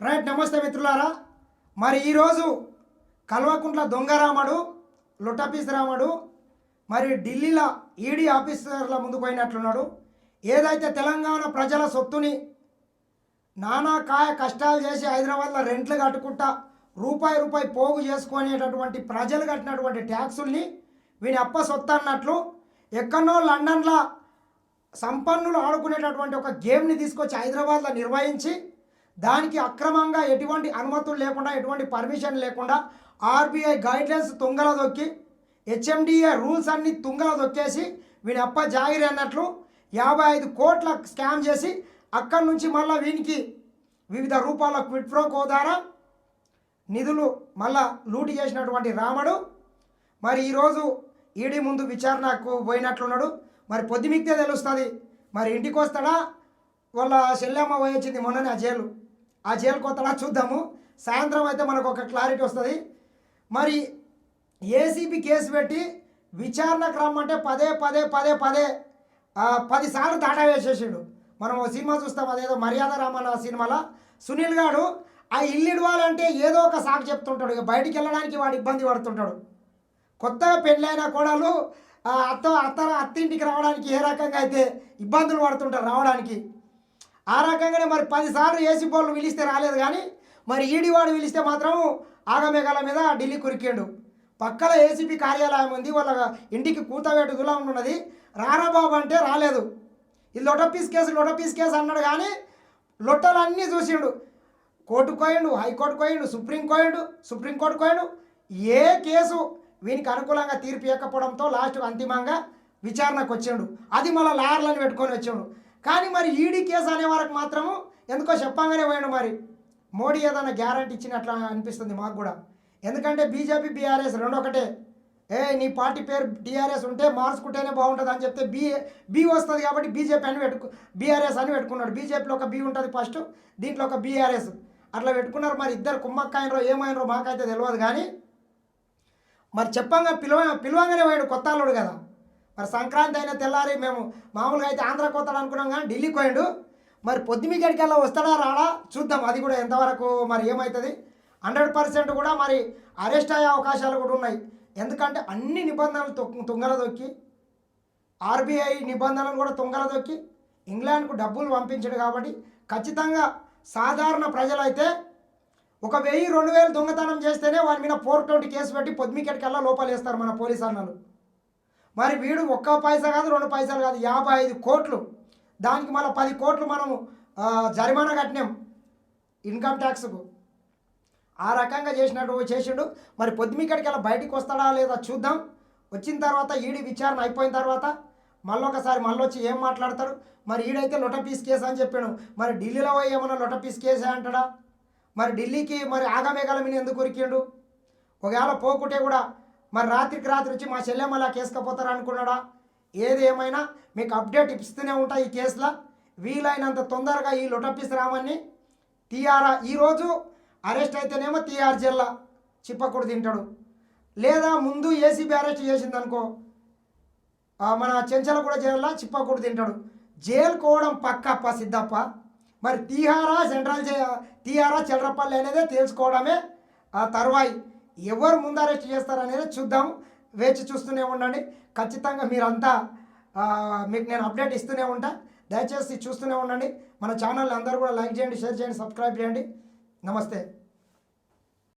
Right. నమస్తే మిత్రులారా. మరి ఈరోజు కల్వకుంట్ల దొంగరామడు లొట్టపీస్ రామడు మరి ఢిల్లీలో ఈడీ ఆఫీసర్ల ముందు పోయినట్లున్నాడు. ఏదైతే తెలంగాణ ప్రజల సొత్తుని నానా కాయ కష్టాలు చేసి హైదరాబాద్లో రెంట్లు కట్టుకుంటా రూపాయి రూపాయి పోగు చేసుకునేటటువంటి ప్రజలు కట్టినటువంటి ట్యాక్సుల్ని వీని అప్ప సొత్తు అన్నట్లు ఎక్కడో లండన్లో సంపన్నులు ఆడుకునేటటువంటి ఒక గేమ్ని తీసుకొచ్చి హైదరాబాద్లో నిర్వహించి దానికి అక్రమంగా ఎటువంటి అనుమతులు లేకుండా ఎటువంటి పర్మిషన్ లేకుండా RBI guidelines Tungala దొక్కి HMDA rules అన్నీ తుంగల దొక్కేసి వీని అప్ప జాగిరి అన్నట్లు 55 కోట్ల స్కామ్ చేసి అక్కడి నుంచి మళ్ళీ వీనికి వివిధ రూపాల క్విడ్ ప్రో కో ద్వారా నిధులు మళ్ళా లూటి చేసినటువంటి రాముడు మరి ఈరోజు ఈడీ ముందు విచారణకు పోయినట్లున్నాడు. మరి పొద్దుమిక్తే తెలుస్తుంది. మరి ఇంటికి వస్తాడా వాళ్ళ చెల్లెమ్మ పోయొచ్చింది మొన్ననే ఆ జైలుకి వస్తాడా చూద్దాము. సాయంత్రం అయితే మనకు ఒక క్లారిటీ వస్తుంది. మరి ఏసీబీ కేసు పెట్టి విచారణకు రమ్మంటే పదే 10 సార్లు దాటా వేసేసాడు. మనం సినిమా చూస్తాం, అదేదో మర్యాద రామన్న సినిమాలో సునీల్ గారు ఆ ఇల్లు ఇవ్వాలంటే ఏదో ఒక సాకు చెప్తుంటాడు. ఇక బయటికి వెళ్ళడానికి వాడు ఇబ్బంది పడుతుంటాడు. కొత్తగా పెళ్ళైన కోడలు అత్తింటికి రావడానికి ఏ రకంగా అయితే ఇబ్బందులు పడుతుంటారు రావడానికి, ఆ రకంగానే మరి 10 సార్లు ఏసీ బోర్లు పిలిస్తే రాలేదు. కానీ మరి ఈడీ వాడు పిలిస్తే మాత్రం ఆగమేఘాల మీద ఢిల్లీ కురికిండు. పక్కన ఏసీబీ కార్యాలయం ఉంది, వాళ్ళ ఇంటికి కూతవేటు దూరం ఉన్నది. రారా బాబు అంటే రాలేదు. ఈ లొట్టపీస్ కేసు అన్నాడు. కానీ లొట్టలన్నీ చూసిండు. కోర్టుకు పోయిండు, హైకోర్టుకు పోయిండు, సుప్రీంకోర్టుకు పోయిండు. ఏ కేసు వీనికి అనుకూలంగా తీర్పు ఇవ్వకపోవడంతో లాస్ట్కు అంతిమంగా విచారణకు వచ్చిండు. అది మళ్ళీ లాయర్లను పెట్టుకొని వచ్చిండు. కానీ మరి ఈడీ కేసు అనే వరకు మాత్రము ఎందుకో చెప్పంగానే పోయిండు. మరి మోడీ ఏదైనా గ్యారంటీ ఇచ్చినట్లు అనిపిస్తుంది మాకు కూడా. ఎందుకంటే బీజేపీ బీఆర్ఎస్ రెండు ఒకటే. నీ పార్టీ పేరు టీఆర్ఎస్ ఉంటే మార్చుకుంటేనే బాగుంటుంది అని చెప్తే బీ వస్తుంది కాబట్టి బీజేపీ అని బీఆర్ఎస్ అని పెట్టుకున్నాడు. బీజేపీలో ఒక బీ ఉంటుంది ఫస్ట్, దీంట్లో ఒక బీఆర్ఎస్ అట్లా పెట్టుకున్నారు. మరి ఇద్దరు కుమ్మక్కైనరో ఏమైనరో మాకైతే తెలియదు. కానీ మరి పిలవంగానే పోయాడు. కొత్త అల్లుడు కదా. మరి సంక్రాంతి అయినా తెల్లారి మేము మామూలుగా అయితే ఆంధ్రాకి వస్తాడు అనుకున్నాం, కానీ ఢిల్లీకి పోయాడు. మరి పొద్దుమిగడికల్లా వస్తాడా రాడా చూద్దాం. అది కూడా ఎంతవరకు మరి ఏమవుతుంది. 100% కూడా మరి అరెస్ట్ అయ్యే అవకాశాలు కూడా ఉన్నాయి. ఎందుకంటే అన్ని నిబంధనలు తుంగల దొక్కి, ఆర్బీఐ నిబంధనలు కూడా తుంగల దొక్కి ఇంగ్లాండ్కు డబ్బులు పంపించాడు. కాబట్టి ఖచ్చితంగా సాధారణ ప్రజలైతే 1000-2000 దొంగతనం చేస్తేనే వారి మీద 420 కేసు పెట్టి పొద్దుమికెట్కల్లా లోపల వేస్తారు మన పోలీస్ అన్నలు. మరి వీడు 1 పైసా కాదు 2 పైసలు కాదు 55 కోట్లు. దానికి మళ్ళీ 10 కోట్లు మనము జరిమానా కట్టినాం ఇన్కమ్ ట్యాక్స్కు. ఆ రకంగా చేసిండు. మరి పొద్దుమికెట్కల్లా బయటికి వస్తాడా లేదా చూద్దాం. వచ్చిన తర్వాత ఈడీ విచారణ అయిపోయిన తర్వాత మళ్ళీ వచ్చి ఏం మాట్లాడతాడు. మరి ఈడైతే లొట్టపీస్ కేసు అని చెప్పాడు. మరి ఢిల్లీలో పోయి ఏమన్నా లొట్టపీస్ కేసే అంటాడా. మరి ఢిల్లీకి మరి ఆగమేఘాల మీద ఎందుకు ఉరికిండు. ఒకవేళ పోకుంటే కూడా మరి రాత్రికి రాత్రి వచ్చి మా చెల్లెమ్మలా కేసుకపోతారు అనుకున్నాడా. ఏది ఏమైనా మీకు అప్డేట్ ఇస్తూనే ఉంటాయి ఈ కేసులో. వీలైనంత తొందరగా ఈ లొట్టపీస్ రామన్ని ఈరోజు అరెస్ట్ అయితేనేమో తీఆర్ జైల్లో చిప్పకూడు తింటాడు. లేదా ముందు ఏసీబీ అరెస్ట్ చేసిందనుకో మన చెంచలగూడ జైల్లో చిప్పకూడు తింటాడు. జైలు కోవడం పక్క సిద్ధప్ప. మరి తీహారా చల్రపల్లి అనేదే తెలుసుకోవడమే తర్వాయి. ఎవరు ముందు అరెస్ట్ చేస్తారనేది చూద్దాం. వేచి చూస్తూనే ఉండండి. ఖచ్చితంగా మీరంతా మీకు నేను అప్డేట్ ఇస్తూనే ఉంటా. దయచేసి చూస్తూనే ఉండండి. మన ఛానల్ని అందరూ కూడా లైక్ చేయండి, షేర్ చేయండి, సబ్స్క్రైబ్ చేయండి. నమస్తే.